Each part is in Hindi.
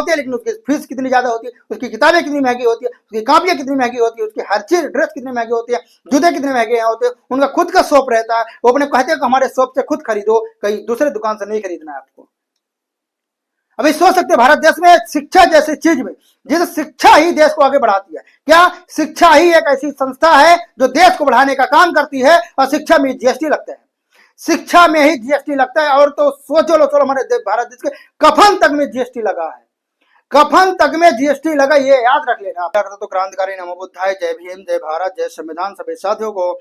होती है, लेकिन उसकी फीस कितनी ज्यादा होती है, उसकी किताबें कितनी महंगी होती है, उसकी कापियां कितनी महंगी होती है, उसकी हर चीज ड्रेस कितनी महंगी होती है, जूते कितने महंगे होते हैं, उनका खुद का शॉप रहता है, वो अपने कहते हैं कि हमारे शॉप से खुद खरीदो, कहीं दूसरे दुकान से नहीं खरीदना है आपको। अभी सोच सकते हैं भारत देश में शिक्षा जैसी चीज में, जिस शिक्षा ही देश को आगे बढ़ाती है, क्या शिक्षा ही एक ऐसी संस्था है जो देश को बढ़ाने का काम करती है, और शिक्षा में जीएसटी लगता है, शिक्षा में ही जीएसटी लगता है। और तो सोचो लो, चलो हमारे भारत देश के कफन तक में जीएसटी लगा है, कफन तक में जीएसटी लगा, ये याद रख लेना। तो क्रांतिकारी नमो बुद्धाय, जय भीम, जय भारत, जय संविधान। सभी साथियों को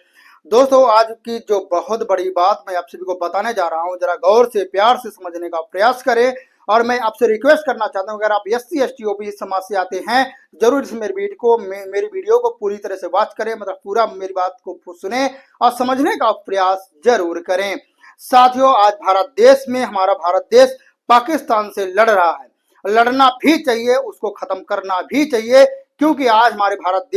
दोस्तों, आज की जो बहुत बड़ी बात मैं आप सभी को बताने जा रहा हूं, जरा गौर से प्यार से समझने का प्रयास करें। और मैं आपसे रिक्वेस्ट करना चाहता हूं, अगर आप एससी एसटी ओबीसी समाज से आते हैं, जरूर इस मेरी वीडियो को पूरी तरह से वॉच करें, मतलब पूरा मेरी बात को सुने और समझने का प्रयास जरूर करें। साथियों, आज भारत देश में, हमारा भारत देश पाकिस्तान से लड़ रहा है, लड़ना भी चाहिए, उसको खत्म करना भी चाहिए, क्योंकि आज हमारे भारत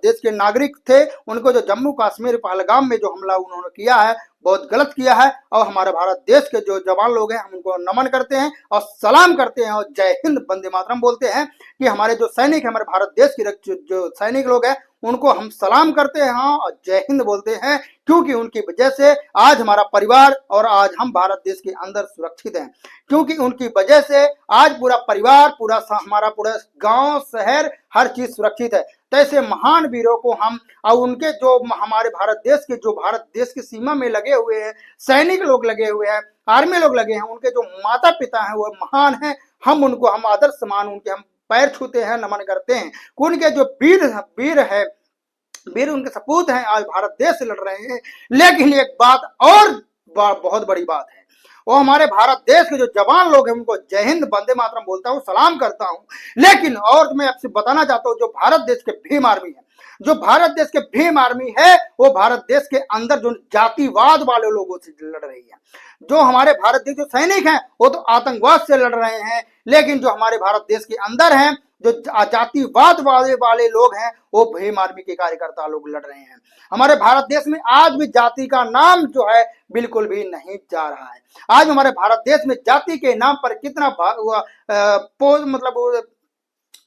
देश के नागरिक थे, उनको जो जम्मू कश्मीर पहलगाम में जो हमला उन्होंने किया है, बहुत गलत किया है। और हमारे भारत देश के जो जवान लोग हैं, हम उनको नमन करते हैं और सलाम करते हैं और जय हिंद वंदे मातरम बोलते हैं, कि हमारे जो सैनिक है, हमारे भारत देश के जो सैनिक लोग हैं, उनको हम सलाम करते हैं और जय हिंद बोलते हैं, क्योंकि उनकी वजह से आज हमारा परिवार और आज हम भारत देश के अंदर सुरक्षित हैं, क्योंकि उनकी वजह से आज पूरा परिवार, हमारा पूरा गांव शहर हर चीज सुरक्षित है। तो ऐसे महान वीरों को हम, और उनके जो हमारे भारत देश की सीमा में लगे हुए हैं, सैनिक लोग लगे हुए हैं, आर्मी लोग लगे हैं, उनके जो माता पिता हैं वो महान हैं, हम उनको, हम आदर सम्मान उनके हम पैर छूते हैं, नमन करते हैं। उनके जो वीर उनके सपूत हैं, आज भारत देश से लड़ रहे हैं। लेकिन एक बात और बहुत बड़ी बात है, वो हमारे भारत देश के जो जवान लोग हैं, उनको जय हिंद वंदे मातरम बोलता हूँ, सलाम करता हूँ। लेकिन और मैं आपसे बताना चाहता हूँ, जो भारत देश के भीम आर्मी है, जो भारत देश के भीम आर्मी है, वो भारत देश के अंदर जो जातिवाद वाले लोगों से लड़ रही है। जो हमारे भारत देश के सैनिक हैं, वो तो आतंकवाद से लड़ रहे हैं, लेकिन जो हमारे भारत देश के अंदर हैं, जो जातिवाद वाले लोग हैं, वो भीम आर्मी के कार्यकर्ता लोग लड़ रहे हैं। हमारे भारत देश में आज भी जाति का नाम जो है बिल्कुल भी नहीं जा रहा है। आज हमारे भारत देश में जाति के नाम पर कितना मतलब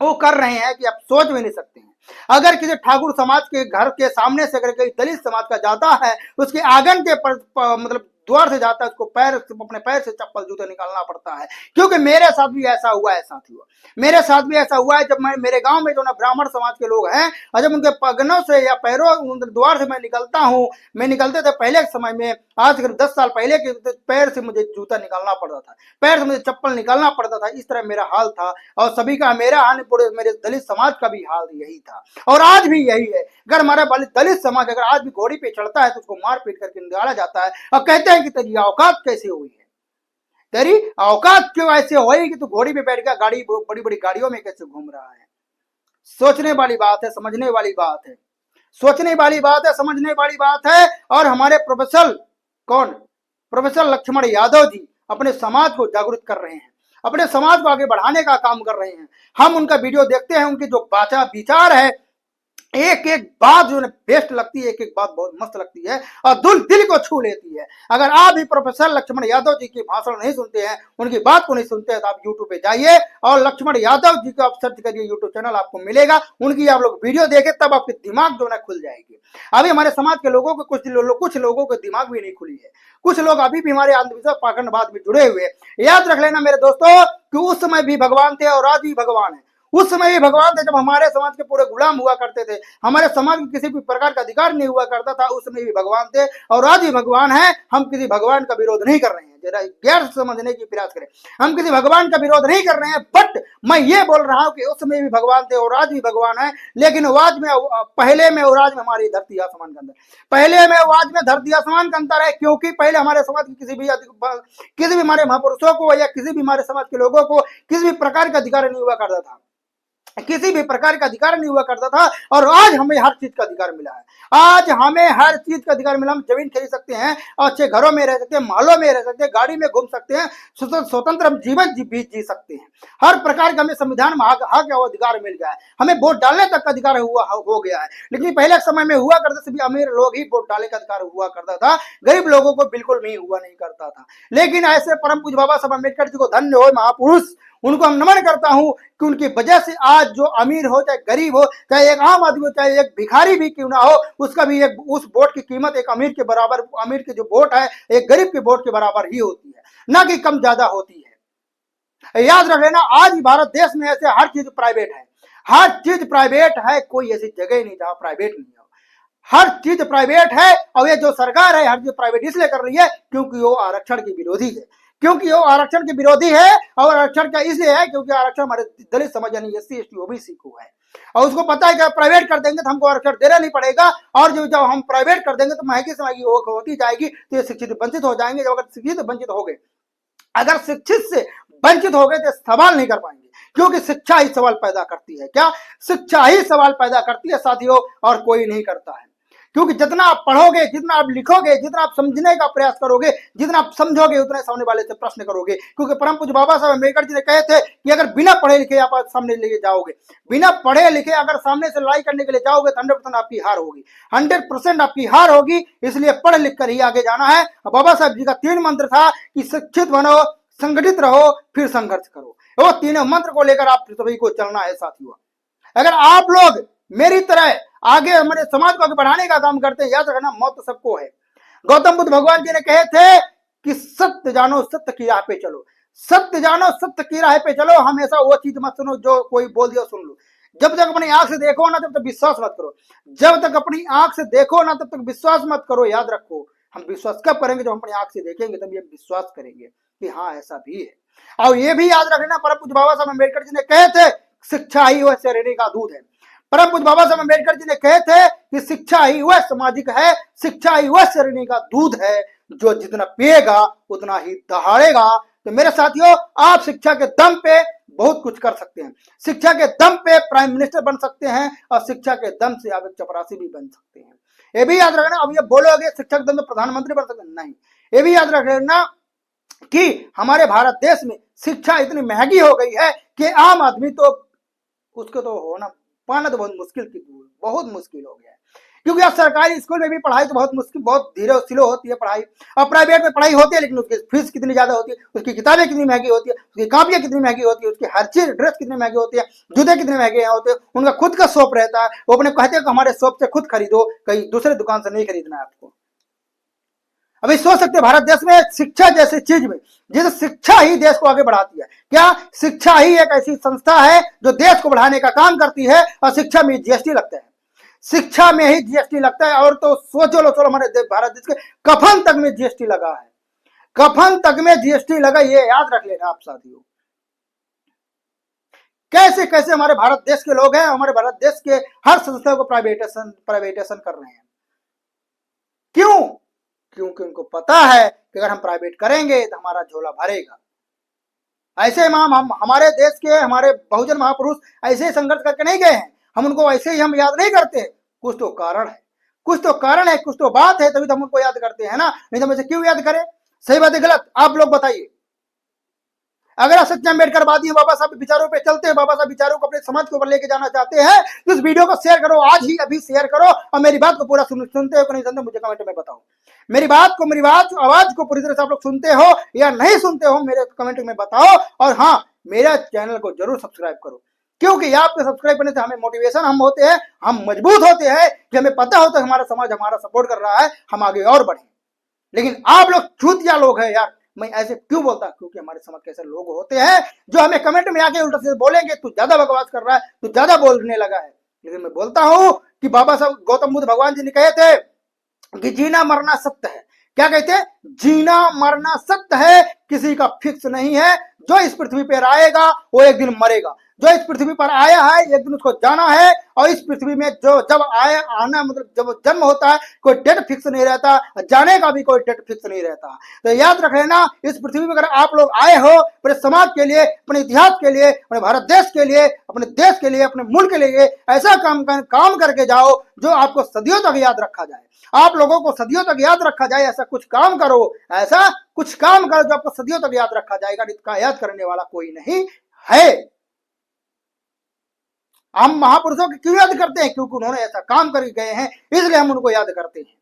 वो कर रहे हैं कि आप सोच भी नहीं सकते हैं। अगर किसी ठाकुर समाज के घर के सामने से अगर कोई दलित समाज का जाता है, उसके आंगन के मतलब द्वार से जाता है, उसको अपने पैर से चप्पल जूते निकालना पड़ता है। क्योंकि मेरे साथ भी ऐसा हुआ है साथियों, मेरे साथ भी ऐसा हुआ है। जब मैं, मेरे गांव में जो ना ब्राह्मण समाज के लोग हैं, और जब उनके पगनों से या पैरों द्वार से मैं निकलता हूँ, मैं निकलते थे पहले के समय में, आज करीब 10 साल पहले के, पैर से मुझे जूता निकालना पड़ता था, पैर से मुझे चप्पल निकालना पड़ता था। इस तरह मेरा हाल था, और सभी का, मेरा पूरे मेरे दलित समाज का भी हाल यही था, और आज भी यही है। अगर हमारा दलित समाज अगर आज भी घोड़ी पे चढ़ता है, तो उसको मार पीट करके निकाला जाता है, और कहते हैं कि तेरी औकात कैसे हुई है, तेरी औकात क्यों ऐसे हुई कि तू घोड़ी पे बैठ गया, बड़ी बड़ी गाड़ियों में कैसे घूम रहा है। सोचने वाली बात है, समझने वाली बात है, सोचने वाली बात है, समझने वाली बात है। और हमारे प्रोफेसर लक्ष्मण यादव जी अपने समाज को जागरूक कर रहे हैं, अपने समाज को आगे बढ़ाने का काम कर रहे हैं। हम उनका वीडियो देखते हैं, उनकी जो विचार है, एक एक बात जो बेस्ट लगती है, एक एक बात बहुत मस्त लगती है और दिल को छू लेती है। अगर आप भी प्रोफेसर लक्ष्मण यादव जी की भाषण नहीं सुनते हैं, उनकी बात को नहीं सुनते हैं, तो आप यूट्यूब पे जाइए और लक्ष्मण यादव जी को आप सर्च करिए, यूट्यूब चैनल आपको मिलेगा, उनकी आप लोग वीडियो देखें, तब आपके दिमाग जो है खुल जाएगी। अभी हमारे समाज के लोगों को कुछ लोगों के दिमाग भी नहीं खुली है, कुछ लोग अभी भी हमारे अंधविश्वास पाखंडवाद में जुड़े हुए। याद रख लेना मेरे दोस्तों कि उस समय भी भगवान थे और आज भी भगवान है। उस समय भी भगवान थे जब हमारे समाज के पूरे गुलाम हुआ करते थे, हमारे समाज में किसी भी प्रकार का अधिकार नहीं हुआ करता था, उस समय भी भगवान थे और आज भी भगवान है। हम किसी भगवान का विरोध नहीं कर रहे हैं, जरा गैर समझने की प्रयास करें, हम किसी भगवान का विरोध नहीं कर रहे हैं, बट मैं ये बोल रहा हूं कि उस समय भी भगवान थे और आज भी भगवान है। लेकिन आज में, पहले में और आज में हमारी धरती आसमान का अंतर, पहले में और आज में धरती आसमान का अंतर है। क्योंकि पहले हमारे समाज के किसी भी हमारे महापुरुषों को या किसी भी हमारे समाज के लोगों को किसी भी प्रकार का अधिकार नहीं हुआ करता था, किसी भी प्रकार का अधिकार नहीं हुआ करता था। और आज हमें हर चीज का अधिकार मिला है, आज हमें हर चीज का अधिकार मिला। हम जमीन खरीद सकते हैं, अच्छे घरों में रह सकते हैं, महलों में रह सकते हैं, गाड़ी में घूम सकते हैं, स्वतंत्र हम जीवन जी सकते हैं। हर प्रकार का हमें संविधान में हक और अधिकार मिल गया है, हमें वोट डालने तक का अधिकार हो गया है। लेकिन पहले समय में हुआ करते सभी अमीर लोग ही वोट डालने का अधिकार हुआ करता था, गरीब लोगों को बिल्कुल नहीं हुआ नहीं करता था। लेकिन ऐसे परम पूज्य बाबा साहब अम्बेडकर जी को धन्य हो महापुरुष, उनको हम नमन करता हूं कि उनकी वजह से आज जो अमीर हो चाहे गरीब हो, चाहे एक आम आदमी हो चाहे एक भिखारी भी क्यों ना हो, उसका भी एक उस वोट की कीमत एक अमीर के बराबर, अमीर की जो वोट है एक गरीब के वोट के बराबर ही होती है, ना कि कम ज्यादा होती है। याद रख लेना, आज भारत देश में ऐसे हर चीज प्राइवेट है, हर चीज प्राइवेट है, कोई ऐसी जगह नहीं जहां प्राइवेट नहीं हो, हर चीज प्राइवेट है। और ये जो सरकार है हर चीज प्राइवेट इसलिए कर रही है क्योंकि वो आरक्षण की विरोधी है, क्योंकि वो आरक्षण के विरोधी है। और आरक्षण का इसलिए है क्योंकि आरक्षण हमारे दलित समाज यानी एससी एसटी ओबीसी को है, और उसको पता है कि प्राइवेट कर देंगे तो हमको आरक्षण देना नहीं पड़ेगा, और जो जब हम प्राइवेट कर देंगे तो महंगी से महंगी होती जाएगी, तो ये शिक्षित वंचित हो जाएंगे। जब अगर शिक्षित वंचित हो गए, अगर शिक्षित से वंचित हो गए तो सवाल नहीं कर पाएंगे, क्योंकि शिक्षा ही सवाल पैदा करती है। क्या? शिक्षा ही सवाल पैदा करती है साथियों, और कोई नहीं करता है। क्योंकि जितना आप पढ़ोगे, जितना आप लिखोगे, जितना आप समझने का प्रयास करोगे, जितना आप समझोगे, उतना सामने वाले से प्रश्न करोगे। क्योंकि परम पूज्य बाबा साहब अम्बेडकर जी ने कहे थे कि अगर बिना पढ़े लिखे आप सामने लेके जाओगे, बिना पढ़े लिखे अगर सामने से लड़ाई करने के लिए जाओगे तो 100% आपकी हार होगी, 100% आपकी हार होगी। इसलिए पढ़ लिख कर ही आगे जाना है। बाबा साहब जी का 3 मंत्र था कि शिक्षित बनो, संगठित रहो, फिर संघर्ष करो। वो तीनों मंत्र को लेकर आप सभी को चलना है साथियों। अगर आप लोग मेरी तरह आगे हमारे समाज को आगे बढ़ाने का काम करते हैं, याद रखना मौत तो सबको है। गौतम बुद्ध भगवान जी ने कहे थे कि सत्य जानो, सत्य की राह पे चलो, सत्य जानो, सत्य की राह पे चलो। हमेशा वो चीज मत सुनो जो कोई बोल दिया सुन लो। जब तक अपनी आंख से देखो ना तब तक विश्वास मत करो, जब तक अपनी आंख से देखो ना तब तक विश्वास मत करो। याद रखो, हम विश्वास कब करेंगे? जब हम अपनी आंख से देखेंगे तभी हम विश्वास करेंगे कि हाँ ऐसा भी है। और ये भी याद रखना, परम पूज्य बाबा साहब अम्बेडकर जी ने कहे थे शिक्षा ही वह शरीर का दूध है। परम पूज्य बाबा साहब अम्बेडकर जी ने कहे थे कि शिक्षा ही वह सामाजिक है, शिक्षा ही वह शरीर का दूध है, जो जितना पिएगा उतना ही दहाड़ेगा। तो मेरे साथियों, आप शिक्षा के दम पे बहुत कुछ कर सकते हैं, शिक्षा के दम पे प्राइम मिनिस्टर बन सकते हैं, और शिक्षा के दम से आप एक चपरासी भी बन सकते हैं। ये भी याद रखना। अब ये बोलोगे शिक्षा के दम से प्रधानमंत्री बन सकते हैं, नहीं। ये भी याद रखना कि हमारे भारत देश में शिक्षा इतनी महंगी हो गई है कि आम आदमी तो उसको तो होना पाना तो बहुत मुश्किल की दूर, बहुत मुश्किल हो गया है। क्योंकि अब सरकारी स्कूल में भी पढ़ाई तो बहुत मुश्किल, बहुत धीरे स्लो होती है पढ़ाई, और प्राइवेट में पढ़ाई होती है लेकिन उसकी फीस कितनी ज्यादा होती है, उसकी किताबें कितनी महंगी होती है, उसकी कापियां कितनी महंगी होती है, उसकी हर चीज ड्रेस कितनी महंगी होती है, जूते कितने महंगे होते हैं, उनका खुद का शॉप रहता है। वो अपने कहते हैं कि हमारे शॉप से खुद खरीदो, कहीं दूसरे दुकान से नहीं खरीदना है आपको। अभी सोच सकते हैं भारत देश में शिक्षा जैसी चीज में, जिस शिक्षा ही देश को आगे बढ़ाती है। क्या? शिक्षा ही एक ऐसी संस्था है जो देश को बढ़ाने का काम करती है, और शिक्षा में जीएसटी लगता है, शिक्षा में ही जीएसटी लगता है। और तो सोचो लो, चलो हमारे भारत देश के कफन तक में जीएसटी लगा है, कफन तक में जीएसटी लगा, ये याद रख लेना आप साथियों। कैसे कैसे हमारे भारत देश के लोग हैं, हमारे भारत देश के हर संस्था को प्राइवेटेशन कर रहे हैं। क्यों? क्योंकि उनको पता है कि अगर हम प्राइवेट करेंगे तो हमारा झोला भरेगा। ऐसे हम हमारे देश के हमारे बहुजन महापुरुष ऐसे ही संघर्ष करके नहीं गए हैं, हम उनको ऐसे ही हम याद नहीं करते। कुछ तो कारण है, कुछ तो कारण है, कुछ तो बात है, तभी तो हम उनको याद करते हैं ना, नहीं तो हम ऐसे क्यों याद करें? सही बात है गलत? आप लोग बताइए। अगर आप सच्चे अम्बेडकरवादी हैं, बाबा साहब विचारों पे चलते हैं, बाबा साहब विचारों को अपने समाज के ऊपर लेके जाना चाहते हैं, तो इस वीडियो को शेयर करो, आज ही अभी शेयर करो, और मेरी बात को पूरा सुनते हो कि नहीं सुनते मुझे कमेंट में बताओ। मेरी बात को, मेरी आवाज को पूरी तरह से आप लोग सुनते हो या नहीं सुनते हो, मेरे कमेंट में बताओ। और हाँ, मेरा चैनल को जरूर सब्सक्राइब करो, क्योंकि आपके सब्सक्राइब करने से हमें मोटिवेशन हम होते हैं, हम मजबूत होते हैं, कि हमें पता होता है हमारा समाज हमारा सपोर्ट कर रहा है, हम आगे और बढ़े। लेकिन आप लोग चूतिया लोग हैं यार। मैं ऐसे क्यों बोलता? क्योंकि हमारे समाज के ऐसे लोग होते हैं जो हमें कमेंट में आके उल्टा सीधा बोलेंगे, तू ज्यादा बकवास कर रहा है, तू ज्यादा बोलने लगा है। लेकिन मैं बोलता हूं कि बाबा साहब गौतम बुद्ध भगवान जी ने कहे थे कि जीना मरना सत्य है। क्या कहते हैं? जीना मरना सत्य है, किसी का फिक्स नहीं है। जो इस पृथ्वी पर आएगा वो एक दिन मरेगा, जो इस पृथ्वी पर आया है एक दिन उसको जाना है। और इस पृथ्वी में जो जब आना मतलब जब जन्म होता है, कोई डेट फिक्स नहीं रहता, जाने का भी कोई डेट फिक्स नहीं रहता। तो याद रख लेना, इस पृथ्वी पर अगर आप लोग आए हो अपने समाज के लिए, अपने इतिहास के लिए, अपने भारत देश के लिए, अपने देश के लिए, अपने मुल्क के लिए ऐसा काम करके जाओ जो आपको सदियों तक याद रखा जाए, आप लोगों को सदियों तक याद रखा जाए। ऐसा कुछ काम करो, ऐसा कुछ काम करो जो आपको सदियों तक याद रखा जाएगा। इसका याद करने वाला कोई नहीं है। हम महापुरुषों को क्यों याद करते हैं? क्योंकि उन्होंने ऐसा काम करके गए हैं, इसलिए हम उनको याद करते हैं।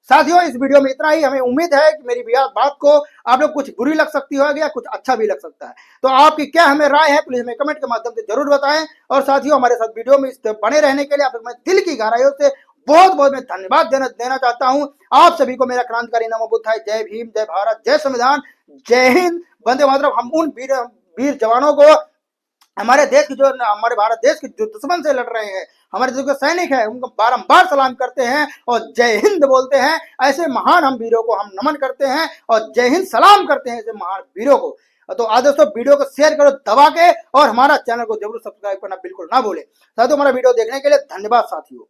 साथियों इस वीडियो में इतना ही। हमें उम्मीद है कि मेरी बात को आप लोग कुछ बुरी लग सकती होगी या कुछ अच्छा भी लग सकता है, तो आपकी क्या हमें राय है प्लीज हमें कमेंट के माध्यम से जरूर बताएं। और साथियों हमारे साथ वीडियो में बने रहने के लिए आप मैं दिल की गहराइयों से बहुत बहुत मैं धन्यवाद देना चाहता हूं। आप सभी को मेरा क्रांतिकारी नमो बुद्धाय। जय भीम, जय भारत, जय संविधान, जय हिंद, वंदे मातरम। हम उन वीर जवानों को, हमारे देश की जो हमारे भारत देश के जो दुश्मन से लड़ रहे हैं, हमारे जो सैनिक है, उनको बारंबार सलाम करते हैं और जय हिंद बोलते हैं। ऐसे महान हम वीरों को हम नमन करते हैं और जय हिंद सलाम करते हैं ऐसे महान वीरों को। तो आज दोस्तों वीडियो को शेयर करो दबा के और हमारा चैनल को जरूर सब्सक्राइब करना बिल्कुल ना भूले। साथियों हमारा वीडियो देखने के लिए धन्यवाद साथियों।